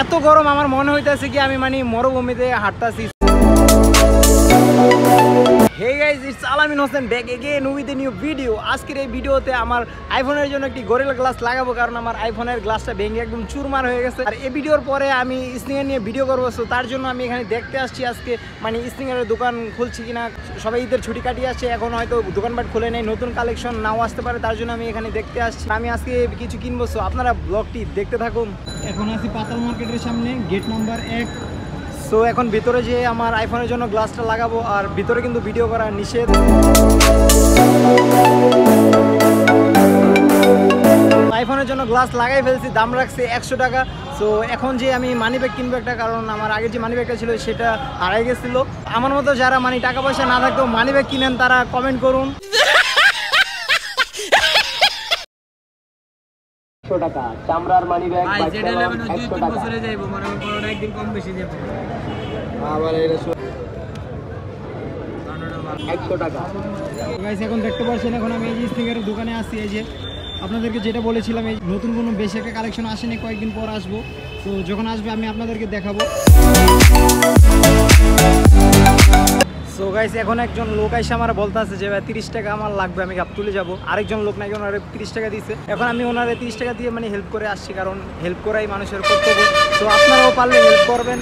এত গরম আমার মনে হইতেছে কি আমি মানে মরুভূমিতে হাঁটতাছি। Hey guys, it's Alamin Hossain back again with a new video. আজকের এই ভিডিওতে আমার আইফোনের জন্য একটি গরিলা গ্লাস লাগাবো, কারণ আমার আইফোনের গ্লাসটা ভেঙে একদম চুরমার হয়ে গেছে। আর এই ভিডিওর পরে আমি স্নিকার নিয়ে ভিডিও করবো, সো তার জন্য আমি এখানে দেখতে আসছি আজকে মানে স্নিকারের দোকান খুলছি কিনা। সবাই ঈদের ছুটি কাটিয়ে আসছে, এখন হয়তো দোকানপাট খুলে নেই, নতুন কালেকশন নাও আসতে পারে, তার জন্য আমি এখানে দেখতে আসছি। আমি আজকে কিছু কিনবো, সো আপনারা ব্লগটি দেখতে থাকুন। এখন আছি পাতাল মার্কেটের সামনে, গেট নাম্বার 1। সো এখন ভিতরে যে আমার আইফোনের জন্য গ্লাসটা লাগাবো, আর ভিতরে কিন্তু ভিডিও করা নিষেধ। আইফোনের জন্য গ্লাস লাগাই ফেলছি, দাম রাখছে 100 টাকা। সো এখন যে আমি মানি ব্যাগ কিনবো একটা, কারণ আমার আগে যে মানি ব্যাগটা ছিল সেটা হারাই গেছিল। আমার মতো যারা মানে টাকা পয়সা না থাকতেও মানি ব্যাগ কিনেন তারা কমেন্ট করুন। 100 টাকা চামড়ার মানি ব্যাগ ভাই যেটা নেবেন 2-3 বছরে যাইবো, মানে পরোটা একদিন কম বেশি দেব। আবার এটা 100 টাকা। গাইস এখন দেখতে পাচ্ছেন, এখন আমি এই যে স্নিকারের দোকানে আসছি। এই যে আপনাদেরকে যেটা বলেছিলাম, এই নতুন কোনো বেশি একটা কালেকশন আসেনি, কয়েকদিন পর আসবো। তো যখন আসবে আমি আপনাদেরকে দেখাবো। সো গাইস এখন একজন লোক এসে আমার বলতে আছে যে ভাই 30 টাকা আমার লাগবে, আমি গাপ তুলে যাবো। আরেকজন লোক নাকি ওনারে 30 টাকা দিয়েছে। এখন আমি ওনারে 30 টাকা দিয়ে মানে হেল্প করে আসছি, কারণ হেল্প করাই মানুষের কর্তব্য। তো আপনারাও পারলে হেল্প করবেন।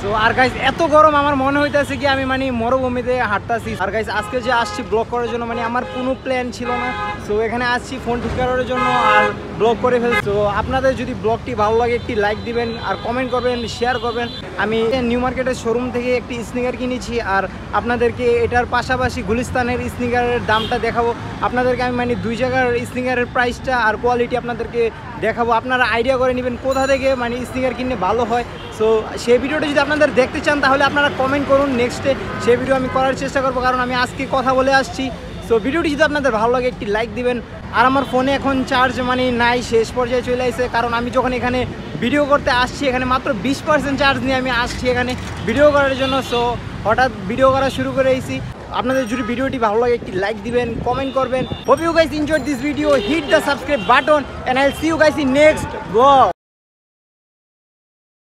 তো আর গাইস এত গরম আমার মনে হইতেছে কি আমি মানে মরুভূমিতে হাঁটতাছি। আর গাইস আজকে যে আসছি ব্লগ করার জন্য, মানে আমার কোনো প্ল্যান ছিল না। সো এখানে আসছি ফোন ঠিক করার জন্য আর ব্লগ করে ফেলছি। তো আপনাদের যদি ব্লগটি ভালো লাগে একটি লাইক দিবেন, আর কমেন্ট করবেন, শেয়ার করবেন। আমি নিউ মার্কেটের শোরুম থেকে একটি স্নিকার কিনেছি, আর আপনাদেরকে এটার পাশাপাশি গুলিস্তানের স্নিকারের দামটা দেখাবো। আপনাদেরকে আমি মানে দুই জায়গার স্নিকারের প্রাইসটা আর কোয়ালিটি আপনাদেরকে দেখাবো। আপনারা আইডিয়া করে নেবেন কোথা থেকে মানে স্নিকার কিনলে ভালো হয়। সো সেই ভিডিওটা যদি আপনাদের দেখতে চান তাহলে আপনারা কমেন্ট করুন, নেক্সটে সেই ভিডিও আমি করার চেষ্টা করবো, কারণ আমি আজকে কথা বলে আসছি। সো ভিডিওটি যদি আপনাদের ভালো লাগে একটি লাইক দিবেন। আর আমার ফোনে এখন চার্জ মানে নাই, শেষ পর্যায়ে চলে আসছে, কারণ আমি যখন এখানে ভিডিও করতে আসছি এখানে মাত্র 20% চার্জ নিয়ে আমি আসছি এখানে ভিডিও করার জন্য। সো হঠাৎ ভিডিও করা শুরু করে এসেছি। আপনাদের যদি ভিডিওটি ভালো লাগে একটি লাইক দিবেন, কমেন্ট করবেন। Hope you guys enjoyed this video, hit the subscribe button, and I will see you guys in next blog.